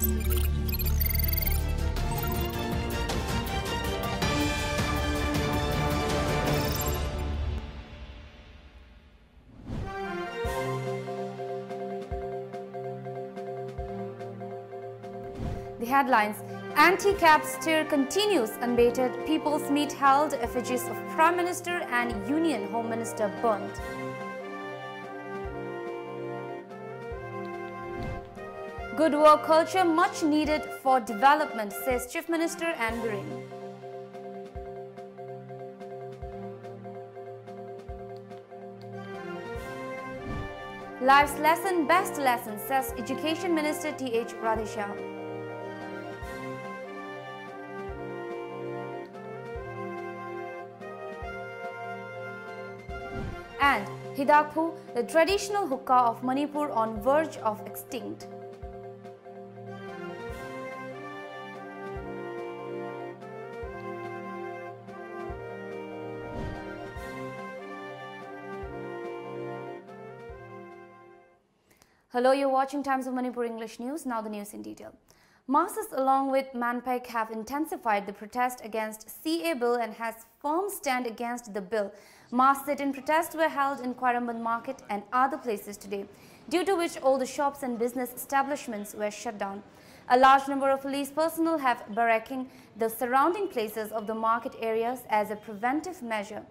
The headlines: anti-cap stir continues unabated. People's Meet held. Effigies of Prime Minister and Union Home Minister burnt. Good work culture much needed for development, says Chief Minister Anne Biren. Life's lesson, best lesson, says Education Minister T.H. Radhisha. And Hidakpu, the traditional hookah of Manipur on verge of extinct. Hello, you're watching Times of Manipur English News. Now the news in detail. Masses along with Manpaik have intensified the protest against CA bill and has firm stand against the bill. Mass sit-in protests were held in Quaramban Market and other places today, due to which all the shops and business establishments were shut down. A large number of police personnel have barracking the surrounding places of the market areas as a preventive measure.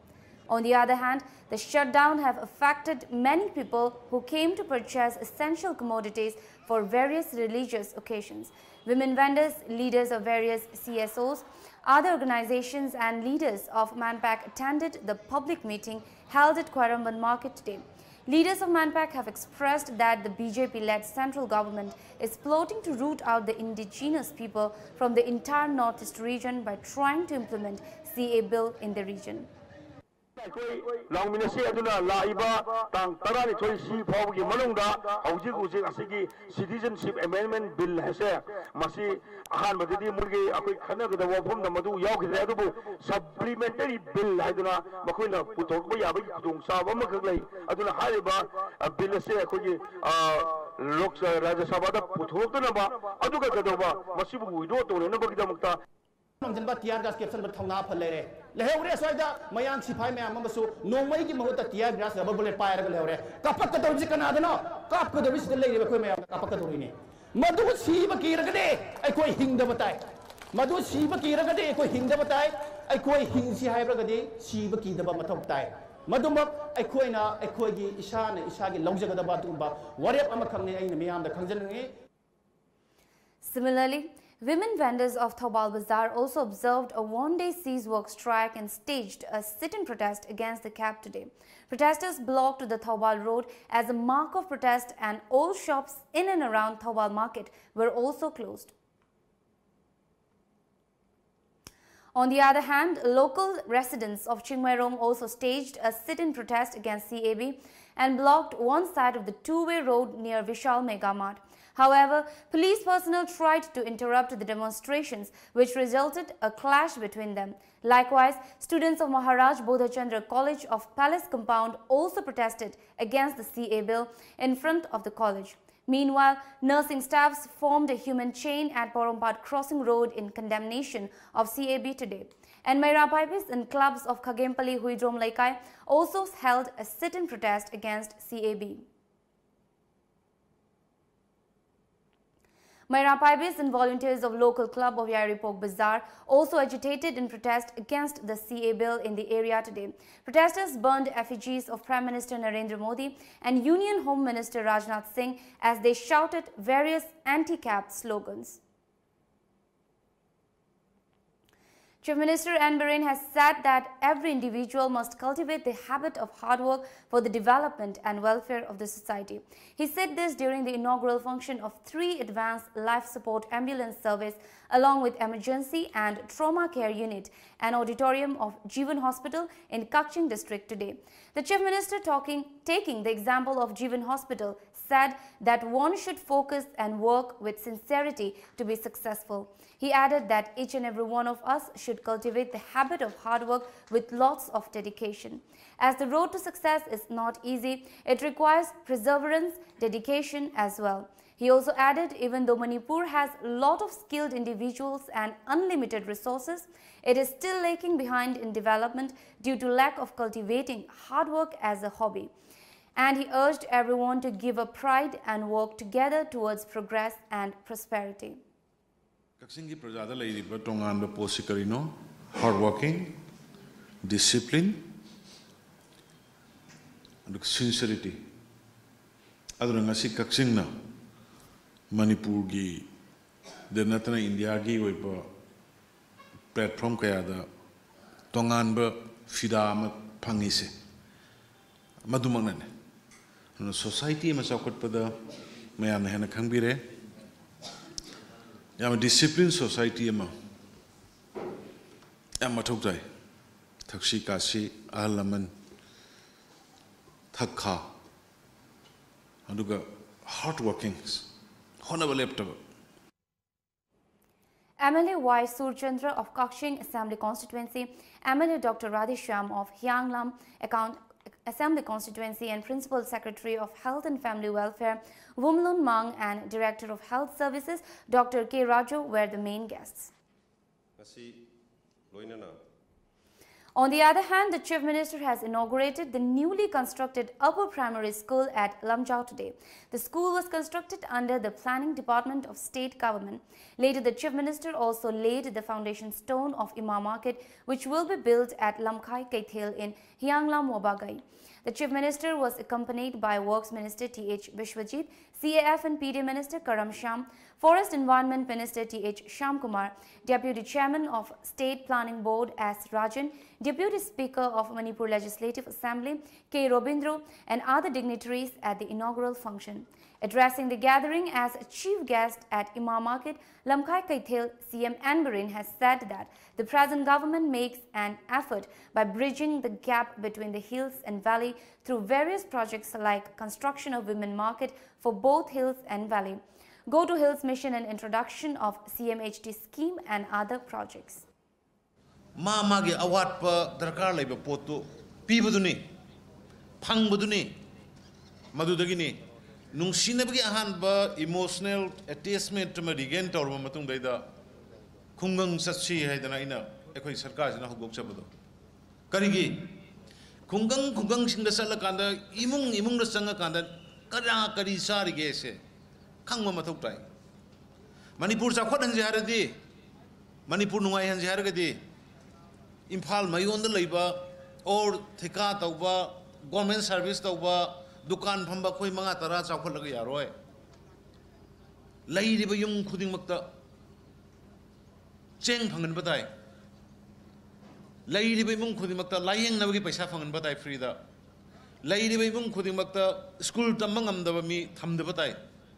On the other hand, the shutdown have affected many people who came to purchase essential commodities for various religious occasions. Women vendors, leaders of various CSOs, other organizations and leaders of Manpaik attended the public meeting held at Quaramban Market today. Leaders of Manpaik have expressed that the BJP-led central government is plotting to root out the indigenous people from the entire northeast region by trying to implement CA bill in the region. Citizenship Amendment Bill has supplementary bill Lamjingba tiar gas caption but thongna phal le lehore soida mayan sipai me amasu nongmai gi mahuta tiar gas rubber bullet fire ga lehore kapak ka dorji kana deno kap ka dorji sil le khoi me kapak ka dorine madu siba ki ragade ai koi hingda batai madu siba ki ragade koi hingda batai ai koi hingsi hai ragade siba ki daba mathok tai madumba ai koi na ai koi gi isa gi longjaga da ba tumba warep ama khangne ai miyam da khangjanne. Similarly, women vendors of Thobal Bazaar also observed a one-day cease-work strike and staged a sit-in protest against the cap today. Protesters blocked the Thobal road as a mark of protest, and all shops in and around Thobal market were also closed. On the other hand, local residents of Chingmairong also staged a sit-in protest against CAB and blocked one side of the two-way road near Vishal Mega Mart. However, police personnel tried to interrupt the demonstrations, which resulted a clash between them. Likewise, students of Maharaj Bodhachandra College of Palace Compound also protested against the CA bill in front of the college. Meanwhile, nursing staffs formed a human chain at Porompat Crossing Road in condemnation of CAB today. And Maira Pipes and clubs of Khagempally Huidrom Laikai also held a sit-in protest against CAB. Maira Pibes and volunteers of local club of Yaripok Bazaar also agitated in protest against the CA bill in the area today. Protesters burned effigies of Prime Minister Narendra Modi and Union Home Minister Rajnath Singh as they shouted various anti-cap slogans. Chief Minister Anne Biren has said that every individual must cultivate the habit of hard work for the development and welfare of the society. He said this during the inaugural function of 3 advanced life support ambulance service along with emergency and trauma care unit and auditorium of Jeevan Hospital in Kakching district today. The Chief Minister taking the example of Jeevan Hospital said that one should focus and work with sincerity to be successful. He added that each and every one of us should cultivate the habit of hard work with lots of dedication. As the road to success is not easy, it requires perseverance, dedication as well. He also added, even though Manipur has a lot of skilled individuals and unlimited resources, it is still lagging behind in development due to lack of cultivating hard work as a hobby. And he urged everyone to give up pride and work together towards progress and prosperity. Kaksingi Prajada Lady Tongan the Posikarino, hardworking, discipline, and sincerity. Other than Asi Kaksingna, Manipur gi, the Natana India gi with platform Kayada, Tongan be Fidam Pangise, Madumanan. Society masakot pada mayan hena kambire yama discipline society ama yama thokjai thakshi kasi ahalaman thakha aduga hard working honaba leptaba MLA Y. Surchandra of Kakshing Assembly Constituency, MLA Dr. Radhesham of Hyanglam Assembly Constituency and Principal Secretary of Health and Family Welfare, Wumlun Mang, and Director of Health Services, Dr. K. Raju, were the main guests. On the other hand, the Chief Minister has inaugurated the newly constructed upper primary school at Lamjau today. The school was constructed under the Planning Department of State Government. Later, the Chief Minister also laid the foundation stone of Imam Market, which will be built at Lamkai Kaithel in Hyanglam Wabagai. The Chief Minister was accompanied by Works Minister T.H. Bishwajit, CAF and PD Minister Karam Sham, Forest Environment Minister T.H. Sham Kumar, Deputy Chairman of State Planning Board S. Rajan, Deputy Speaker of Manipur Legislative Assembly K. Robindro, and other dignitaries at the inaugural function. Addressing the gathering as chief guest at Imam Market, Lamkai Kaithel, CM Anbarin has said that the present government makes an effort by bridging the gap between the hills and valley through various projects like construction of women market for both hills and valley, Go to Hills mission and introduction of CMHT scheme and other projects. Magi awat pa darkar lay potu pibuduni pangbuduni madudagini nung sinabagi ahan ba emotional attachment to marigan tor matung daida kungang satsi hay dana ina ekoi sarkar jina hugok chabado karigi kungang singda sala kanda imung da sanga kanda kara kari sari gese kangma matuk tai Manipur chakhot han jaradi Manipur nungai han jaragadi Imphal Mayon the labor or Thika Tauba, government service Tauba, Dukan Pamba Koi Mangatara, Chakolagi Roy. Lady Bayum Kuding Makta Cheng Pangan Batai. Lady Bayum Kudimakta, lying Navagi Pesafang and Batai Frida. Lady Bayum Kudimakta, school Tamangam Davami, Tam the Batai,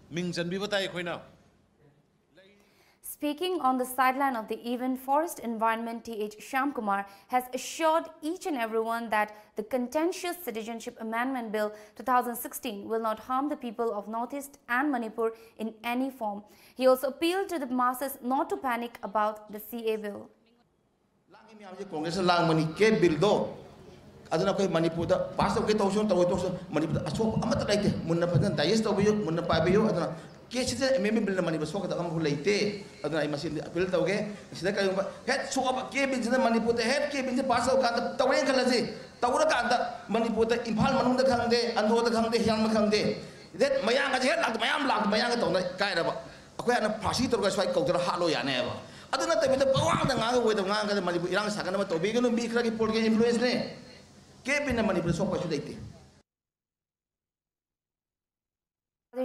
Mings and Bibatai Koina. Speaking on the sideline of the event, Forest Environment T.H. Shamkumar has assured each and everyone that the contentious Citizenship Amendment Bill 2016 will not harm the people of Northeast and Manipur in any form. He also appealed to the masses not to panic about the CA bill. Kesida memang bila mani bersuara tak kamu leite, aduna masih apel tahu ke? Sida kayu head suara ke bisnes mani putih head ke bisnes pasal kan tahu yang kalau sih tahu nak kan mani putih impal manung dah kang de, ando dah kang de, yang kang de. Jadi mayang aja head mayang ke tahu nak kaya apa? Aku yang pasti terus suai kau terus halo ya ne apa? Aduna tapi tu bawang dah ngagu, itu ngagu kan mani putih irang sakan nama tahu bikin lebih lagi politik influence ne. Ke bisnes mani putih suara sudah itu.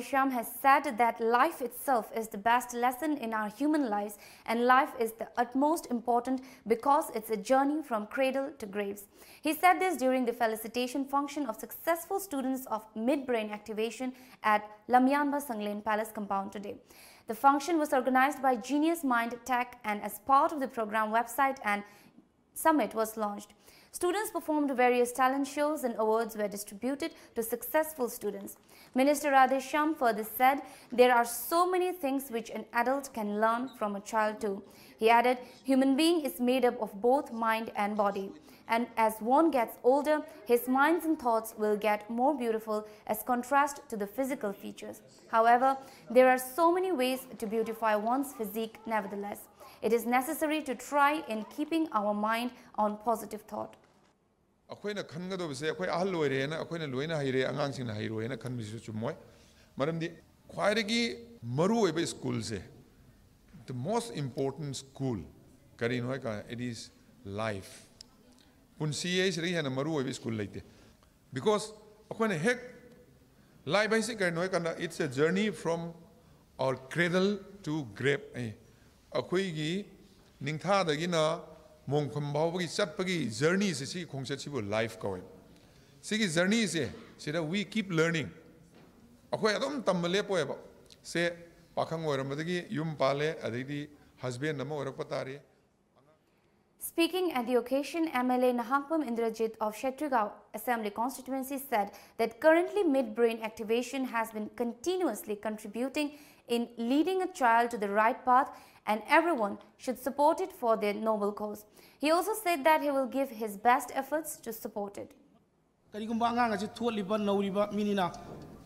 Sham has said that life itself is the best lesson in our human lives, and life is the utmost important because it's a journey from cradle to graves. He said this during the felicitation function of successful students of mid-brain activation at Lamyanba Sanglen Palace compound today. The function was organized by Genius Mind Tech, and as part of the program website and summit was launched. Students performed various talent shows and awards were distributed to successful students. Minister Radhesham further said, there are so many things which an adult can learn from a child too. He added, human being is made up of both mind and body. and as one gets older, his minds and thoughts will get more beautiful as contrast to the physical features. However, there are so many ways to beautify one's physique nevertheless. It is necessary to try in keeping our mind on positive thought. अखोइना खनगदबसे अखोइ आहल लोइरेना अखोइना लोइना हाइरे आंगांसिंगना हाइरोइना खनबिसु चुमोय मरमदि ख्वाइरगी Maru ओइबे school से the most important school karin hoy ka it is life punsi is ri hana maru oibe school leite because akhone hek life is karin hoy kana it's a journey from our cradle to grave akhoi gi ningtha da gi na mongkham baw gi chat pa gi journey se si khongchat si bo life ka oi si gi journey se that we keep learning akhoi adom tammale poe ba se pakhang oiramdagi yum pale adidi husband nama orakpatari. Speaking at the occasion, MLA Nahakpam Indrajit of Shetrigao Assembly constituency said that currently midbrain activation has been continuously contributing in leading a child to the right path and everyone should support it for their noble cause. He also said that he will give his best efforts to support it.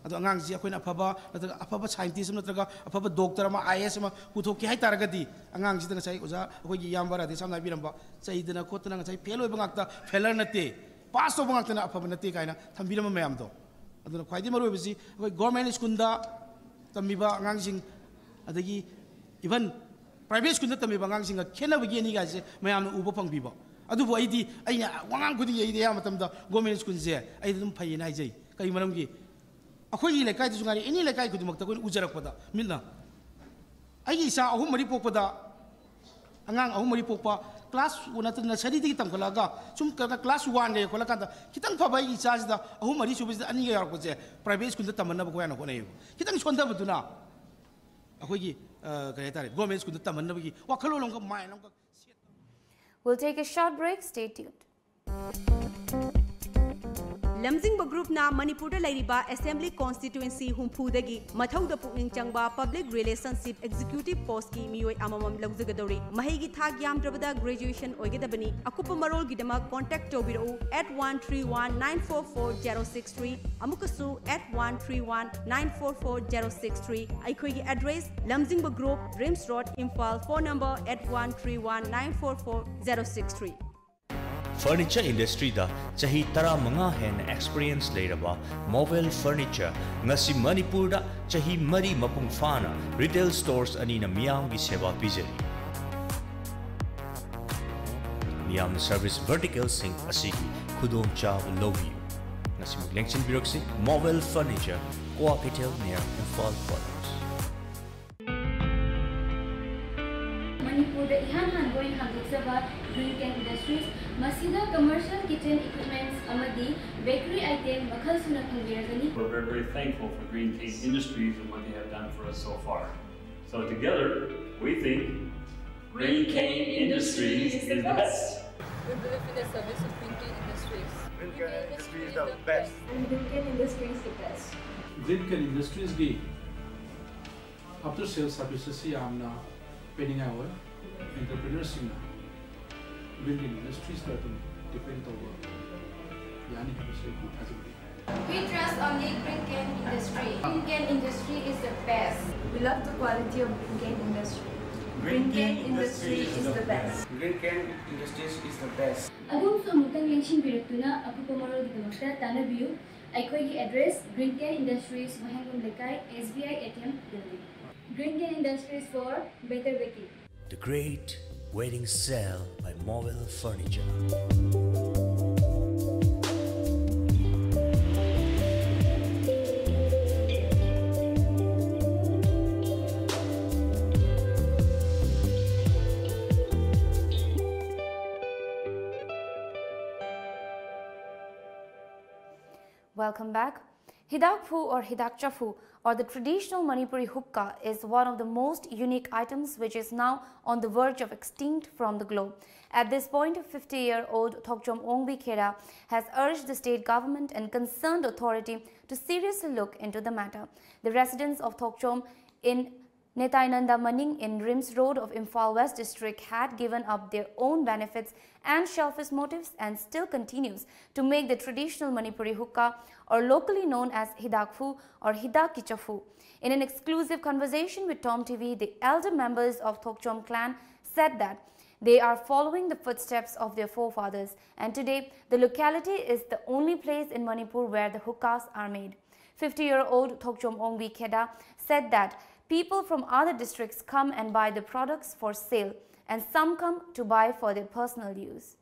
अदो अंगांग जी अखोइना अफबा नतगा अफबा scientist नतगा अफबा doctor मा आईएएस मा पुथोकी हाइ तारगदी अंगांग जी तंग साइ ओजा अखोइगी यामबरा दे सामना बिरंबा चैदना खोतना साइ फेल ओइबा ngakta फेलर नते पास ओबा ngakta अफबा नते काइना थंबिरम मयाम दो अदुना ख्वाइदि मरु ओइबसी अखोइ गवर्नमेंट स्कूल दा तमिबा अंगांग सिंग अदगी इवन प्राइवेट स्कूल दा तमिबा अंगांग सिंग खेनबगी नि गासे मयाम उबा फंगबिबा अदुबो आइदि आइना वांगांग खुदि यइदे या मतमदा गवर्नमेंट स्कूल जे आइ दum फैना हाइजै कई मरमगी अखोई लेकाय दुगारी एनी लेकाय खुदमक तकोन उजरकपदा मिलना आइगी सा अहु मरी पोकपदा अंगांग अहु मरी पोकपा क्लास 1 नत नर्सरी दि तंखलागा सुम क्लास 1 गे खोलकांदा खितंग फबा इ चासदा अहु मरी सुबिस अनि गे यारकपजे प्राइवेट स्कूल दा तमन्ना बकोयान कोनै खितंग सोंदबदुना अखोई कहे तारे गवर्नमेंट स्कूल दा तमन्ना बगी वखलो लंग माय लंग We'll take a short break. Stay tuned. lamjingba group na manipur da lairiba assembly constituency humphudagi mathauda pukning changba public relationship executive post ki mioi amamam lagzagadori mahigi thak yamdrabada graduation oigedabani akupa marol gidama contact tobiro at 1319440063 amukasu at 1319440063 aikhoigi address lamjingba group Rims Road Imphal phone number at 1319440063 Furniture industry da chahi tara manga hen experience leiraba mobile furniture ngasi manipur da chahi mari mapung fana retail stores ani na miyam gi seva pijari miyam service vertical sing asigi khudong cha logi ngasi muk lengchin biroksi mobile furniture kwa ketel near Imphal products manipur da ihan han going handuk Green Can Industries Masida commercial kitchen equipments amadi bakery item makhal suna phangiragani. We're very, very thankful for Green Cane Industries and what they have done for us so far. So together, we think Green Cane Industries is the best. We believe in the service of Green Cane Industries. Green Cane Industries is the best. And Green Cane Industries is the best. Green Cane Industries gi after sales services si amna pending our entrepreneurs in Green Cane Industries that depend on yani We trust only Green Cane Industry. Green Cane Industry is the best. We love the quality of Green Cane Industry. Green Cane Industry is the best. Green Cane Industries is the best. Agum so mutang lenshin biratuna akupa marol gidamakta tanabiyu aikhoigi address Green Cane Industries Mahangam Lekai SBI ATM building. Green Cane Industries for better baking. The great wedding sale by Mobile Furniture. Welcome back. Hidakphu or Hidakchafu or the traditional Manipuri hookah is one of the most unique items which is now on the verge of extinct from the globe. At this point, 50-year-old Thokchom Ongbi Khera has urged the state government and concerned authority to seriously look into the matter. The residents of Thokchom in Netainanda Maning in Rims Road of Imphal West District had given up their own benefits and selfish motives and still continues to make the traditional Manipuri hookah, or locally known as Hidakfu or Hidakichafu. In an exclusive conversation with Tom TV, the elder members of Thokchom clan said that they are following the footsteps of their forefathers, and today the locality is the only place in Manipur where the hookahs are made. 50-year-old Thokchom Ongwi Kheda said that people from other districts come and buy the products for sale, and some come to buy for their personal use.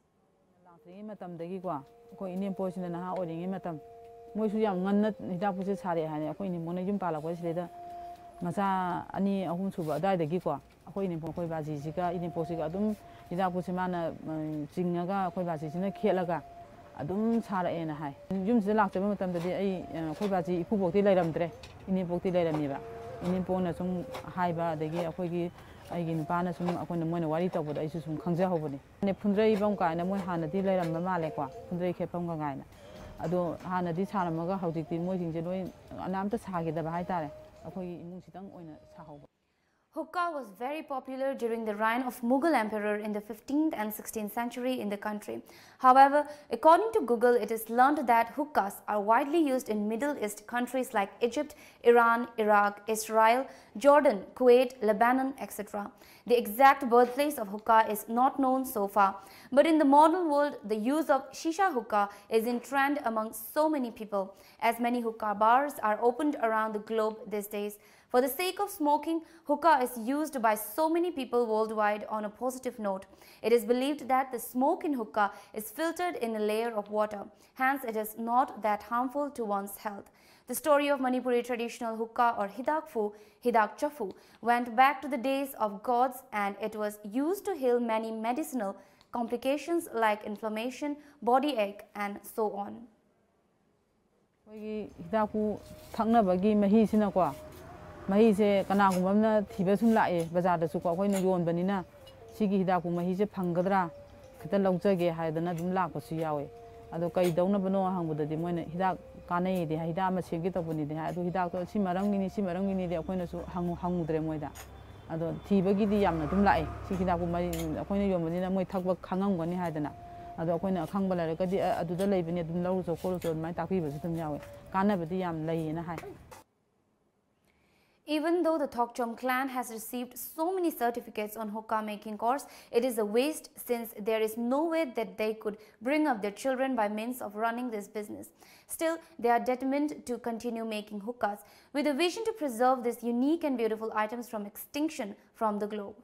Hookah was very popular during the reign of Mughal emperor in the 15th and 16th century in the country. However, according to Google, it is learned that hookahs are widely used in Middle East countries like Egypt, Iran, Iraq, Israel, Jordan, Kuwait, Lebanon, etc. The exact birthplace of hookah is not known so far, but in the modern world, the use of shisha hookah is in trend among so many people, as many hookah bars are opened around the globe these days. For the sake of smoking, hookah is used by so many people worldwide. On a positive note, it is believed that the smoke in hookah is filtered in a layer of water, hence it is not that harmful to one's health. The story of Manipuri traditional hookah or Hidakfu, Hidakchafu, went back to the days of gods, and it was used to heal many medicinal complications like inflammation, body ache, and so on. Mahise kanagumamna thiba sum lae bazar da su ko khoi no yon banina sigi hida ku mahise phanggadra khata laujage haidana dum lak pasu yawe ado kai dauna bano hangbuda di moina hida kanai de hida ma segi to buni de ado hida to si marangini de khoi no su hangudre moida ado thiba gi di yamna dum lae sigi hida ku mai khoi no yon banina moi thakba khangam gani haidana ado khoi no khangba la ka di adu da leibini dum lau so ko so mai takpi ba su dum yawe kana ba di yam lai na hai. Even though the Thokchom clan has received so many certificates on hookah making course, it is a waste since there is no way that they could bring up their children by means of running this business. Still, they are determined to continue making hookahs with a vision to preserve these unique and beautiful items from extinction from the globe.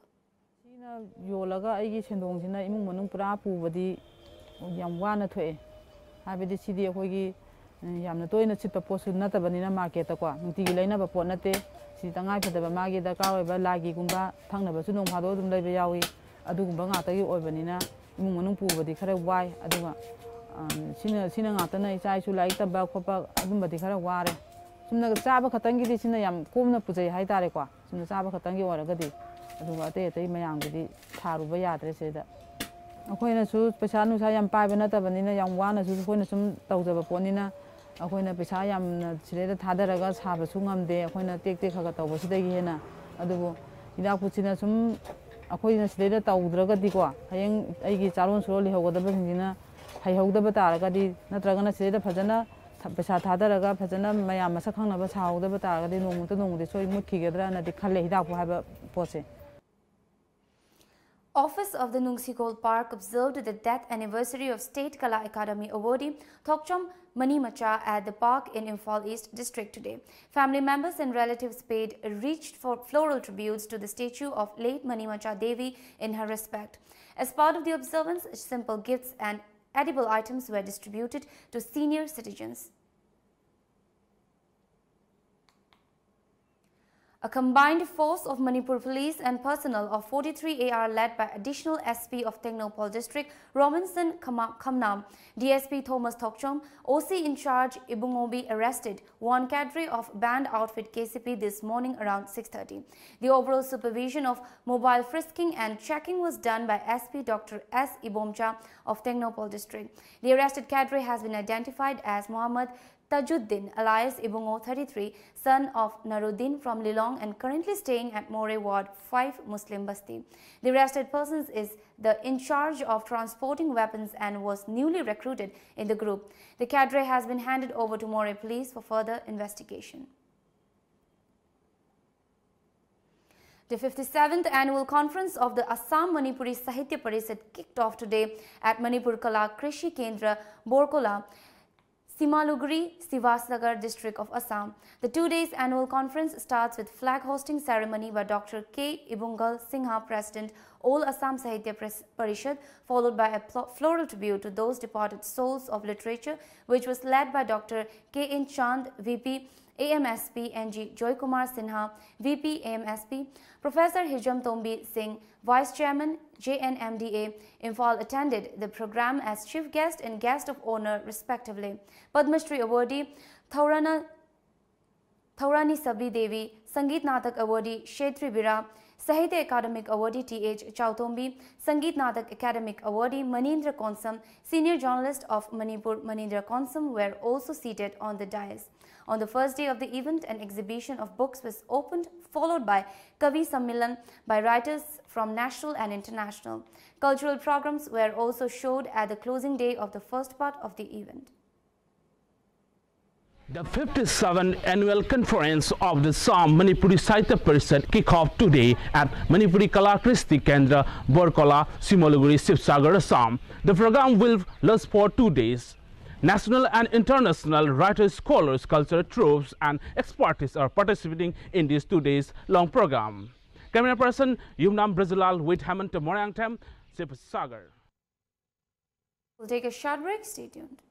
Si tangai phadaba magi da ka oiba lagi gumba thangnaba su nong phado dum leiba yawi adugumba ngata gi oibanina imung manung pubadi khara wai aduga sina ngata na isai su lai tabba khopa adumbadi khara ware sumna chaba khatangi di sina yam komna pujai hai tare kwa sumna chaba khatangi oraga di aduga ate mayang di tharuba yadre seda akoina su paisa nu sa yam pai bana tabanina yam wana su koina sum tawjaba ponina akoina paisa yam sireda thadaraga saba sungam de akoina tek khaga tawbasi dagi hena adugo ida puchina sum akoina sireda tawdraga di ko hayeng aigi charon suro li hogodaba singina hai hogdaba taraga di natragana sireda phajana paisa thadaraga phajana mayam masa khangnaba sa hogdaba taraga di nongmuta soi mutkigedra na di khalle hidaku haba pose. Office of the Nungsi Gold Park observed the death anniversary of State Kala Academy awardee Thokchom Manimacha at the park in Imphal East District today. Family members and relatives paid rich floral tributes to the statue of late Manimacha Devi in her respect. As part of the observance, simple gifts and edible items were distributed to senior citizens. A combined force of Manipur police and personnel of 43 AR led by additional SP of Technopol district Robinson Kamnam, DSP Thomas Thokchom, OC in charge Ibungobi arrested one cadre of band outfit KCP this morning around 6:30. The overall supervision of mobile frisking and checking was done by SP Dr. S. Ibomcha of Technopol district. The arrested cadre has been identified as Mohammad Tajuddin, alias Ibungo 33, son of Naruddin from Lilong and currently staying at More Ward 5 Muslim Basti. The arrested person is in charge of transporting weapons and was newly recruited in the group. The cadre has been handed over to More police for further investigation. The 57th annual conference of the Assam Manipuri Sahitya Parishad kicked off today at Manipur Kala Krishi Kendra, Borkola, Simaluguri, Sivasnagar district of Assam. The 2 days annual conference starts with flag hosting ceremony by Dr. K. Ibungal Singha, President, All Assam Sahitya Parishad, followed by a floral tribute to those departed souls of literature, which was led by Dr. K. N. Chand, VP, AMSP, NG Joy Kumar Sinha, VP, AMSP, Professor Hijam Tombi Singh, Vice Chairman, JNMDA, Imphal attended the program as chief guest and guest of honor respectively. Padma Shri awardee Thaurani Sabri Devi, Sangeet Natak awardee Shetri Bira, Sahitya Academic awardee T.H. Chautombi, Sangeet Natak Academic awardee Manindra Konsam, senior journalist of Manipur Manindra Konsam were also seated on the dais. On the first day of the event, an exhibition of books was opened, followed by Kavi Sammilan by writers from national and international. Cultural programs were also showed at the closing day of the first part of the event. The 57th annual conference of the Assam Manipuri Sahitya Parishad kick off today at Manipuri Kala Kristi Kendra, Borkola, Simaluguri, Sivsagar, Assam. The program will last for 2 days. National and international writers, scholars, cultural troops and experts are participating in this 2 days long program. Camera person Yumnam Brazilal with Hemant Morangtam, Sivsagar. We'll take a short break. Stay tuned.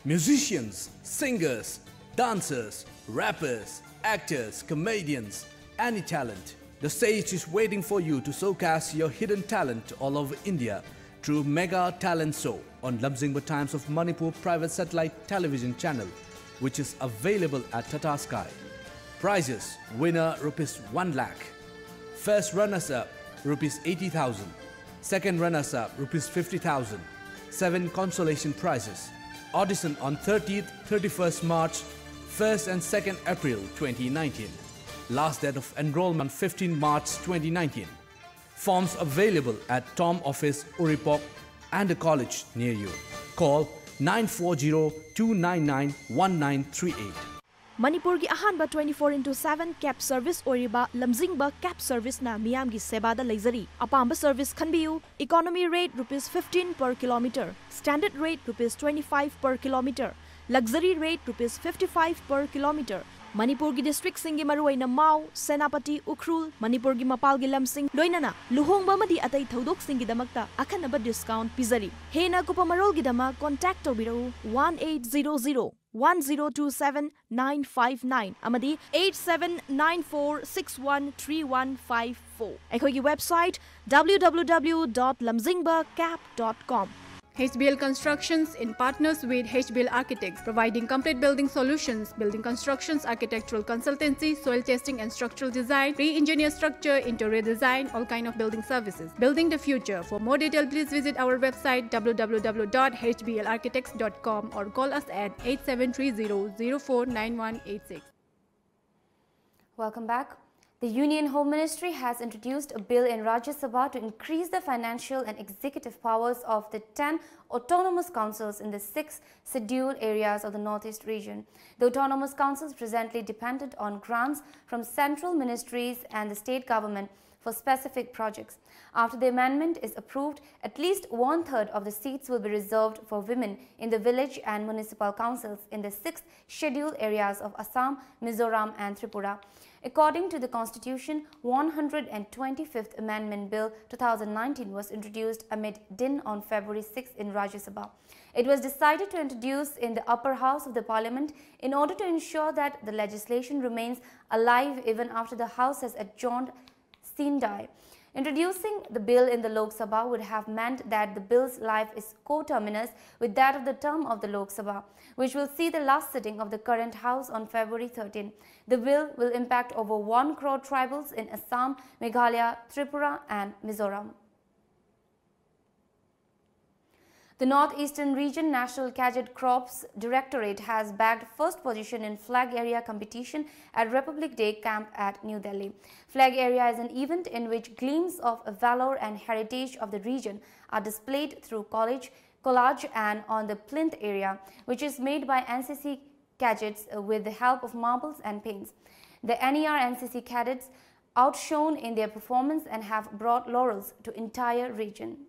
Musicians, singers, dancers, rappers, actors, comedians, any talent. The stage is waiting for you to showcase your hidden talent all over India through Mega Talent Show on Lamjingba Times of Manipur private satellite television channel, which is available at Tata Sky. Prizes: winner ₹1 lakh, first runners-up ₹80,000, second runners-up ₹50,000, 7 consolation prizes. Audition on 30th, 31st March, 1st and 2nd April 2019. Last date of enrollment 15 March 2019. Forms available at Tom Office, Uripok and a college near you. Call 940-299-1938. Manipur gi ahanba 24/7 cab service oriba lamjingba cab service na miyam gi seba da leizari. Apamba service khanbiyu. Economy rate ₹15 per kilometer, standard rate ₹25 per kilometer, luxury rate ₹55 per kilometer. Manipur gi district singi maruaina Mau, Senapati, Ukhrul, Manipur gi mapal gi lamsing loinana luhongba madi atai thaudok singi damakta akhanaba discount pizari. Hena kupamarol gi dama contact tobirau 1800-1027-959 amadi 8794613154. Ekhogi website www.lamjingbacap.com. HBL Constructions in partners with HBL Architects, providing complete building solutions, building constructions, architectural consultancy, soil testing and structural design, pre-engineer structure, interior design, all kind of building services. Building the future. For more detail, please visit our website www.hblarchitects.com or call us at 8730-049186. Welcome back. The Union Home Ministry has introduced a bill in Rajya Sabha to increase the financial and executive powers of the 10 autonomous councils in the 6 scheduled areas of the Northeast region. The autonomous councils presently dependent on grants from central ministries and the state government for specific projects. After the amendment is approved, at least 1/3 of the seats will be reserved for women in the village and municipal councils in the 6 scheduled areas of Assam, Mizoram and Tripura. According to the Constitution, 125th Amendment Bill 2019 was introduced amid din on February 6 in Rajya Sabha. It was decided to introduce in the upper house of the parliament in order to ensure that the legislation remains alive even after the house has adjourned sine die. Introducing the bill in the Lok Sabha would have meant that the bill's life is coterminous with that of the term of the Lok Sabha, which will see the last sitting of the current house on February 13. The bill will impact over 1 crore tribals in Assam, Meghalaya, Tripura and Mizoram. The Northeastern Region National Cadet Corps Directorate has bagged first position in Flag Area competition at Republic Day Camp at New Delhi. Flag Area is an event in which gleams of valor and heritage of the region are displayed through collage and on the plinth area, which is made by NCC cadets with the help of marbles and paints. The NER NCC cadets outshone in their performance and have brought laurels to entire region.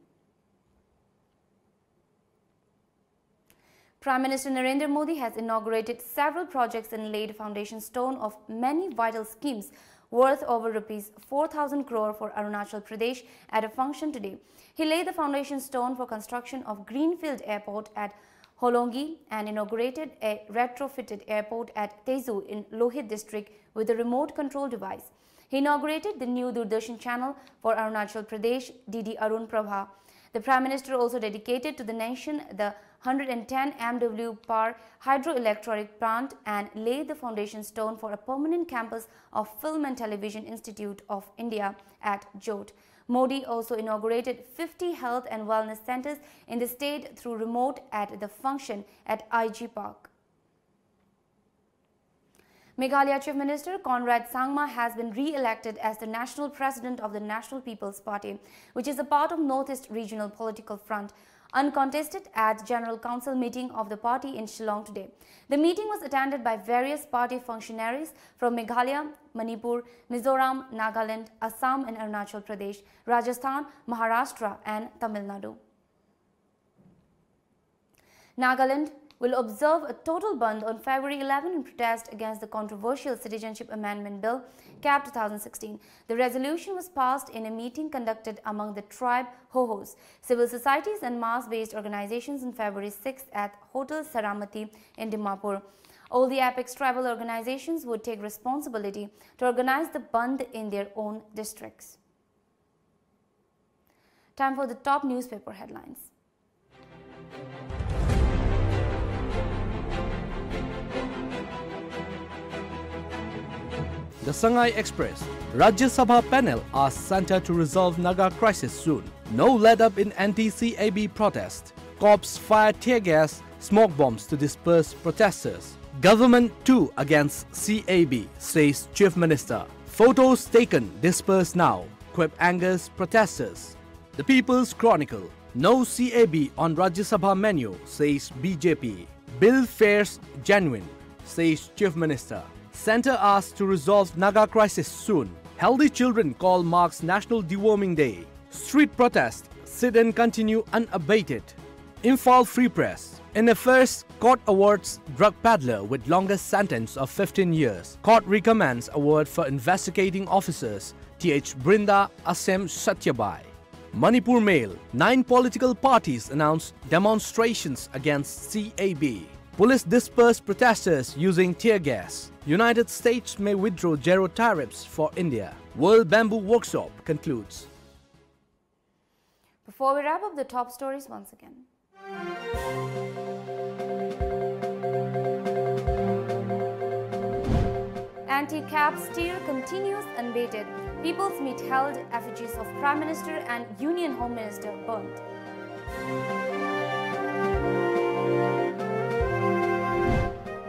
Prime Minister Narendra Modi has inaugurated several projects and laid foundation stone of many vital schemes worth over Rs 4,000 crore for Arunachal Pradesh at a function today. He laid the foundation stone for construction of Greenfield Airport at Holongi and inaugurated a retrofitted airport at Tezu in Lohit district with a remote control device. He inaugurated the new Doordarshan channel for Arunachal Pradesh, DD Arun Prabha. The Prime Minister also dedicated to the nation the 110 MW power hydroelectric plant and laid the foundation stone for a permanent campus of Film and Television Institute of India at Jodh. Modi also inaugurated 50 health and wellness centers in the state through remote at the function at IG Park. Meghalaya Chief Minister Conrad Sangma has been re-elected as the National President of the National People's Party, which is a part of Northeast Regional Political Front, uncontested at General Council meeting of the party in Shillong today. The meeting was attended by various party functionaries from Meghalaya, Manipur, Mizoram, Nagaland, Assam and Arunachal Pradesh, Rajasthan, Maharashtra and Tamil Nadu. Nagaland will observe a total band on February 11 in protest against the controversial Citizenship Amendment Bill, CAB 2016. The resolution was passed in a meeting conducted among the tribe Hohos, civil societies and mass-based organizations on February 6 at Hotel Saramati in Dimapur. All the apex tribal organizations would take responsibility to organize the band in their own districts. Time for the top newspaper headlines. The Sangai Express. Rajya Sabha panel asks Santa to resolve Naga crisis soon. No let-up in anti-CAB protest. Cops fire tear gas, smoke bombs to disperse protesters. Government too against CAB, says Chief Minister. Photos taken, disperse now. Quip angers protesters. The People's Chronicle. No CAB on Rajya Sabha menu, says BJP. Bill fares genuine, says Chief Minister. Centre asked to resolve Naga crisis soon. Healthy children call marks National Deworming Day. Street protest, sit-in continue unabated. Imphal Free Press. In affairs, court awards drug peddler with longest sentence of 15 years. Court recommends award for investigating officers TH Brinda Asem Satyabai. Manipur Mail. 9 political parties announced demonstrations against CAB. Police dispersed protesters using tear gas. United States may withdraw zero tariffs for India. World Bamboo Workshop concludes. Before we wrap up the top stories once again. Anti-CAB steer continues unabated. People's Meet held, effigies of Prime Minister and Union Home Minister burnt.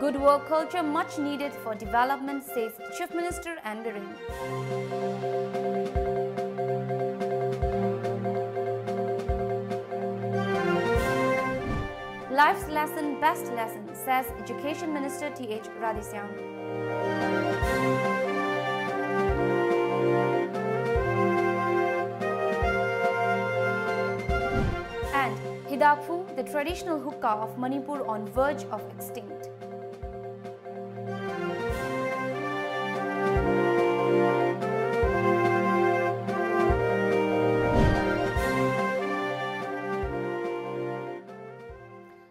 Good work culture much needed for development, says Chief Minister and Biren. Life's lesson, best lesson, says Education Minister T.H. Radhisyam. Hidakphu, the traditional hookah of Manipur on verge of extinct.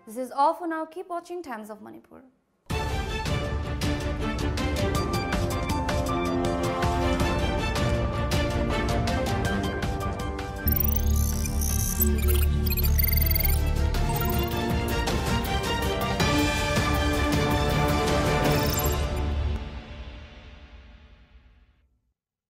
This is all for now. Keep watching Times of Manipur.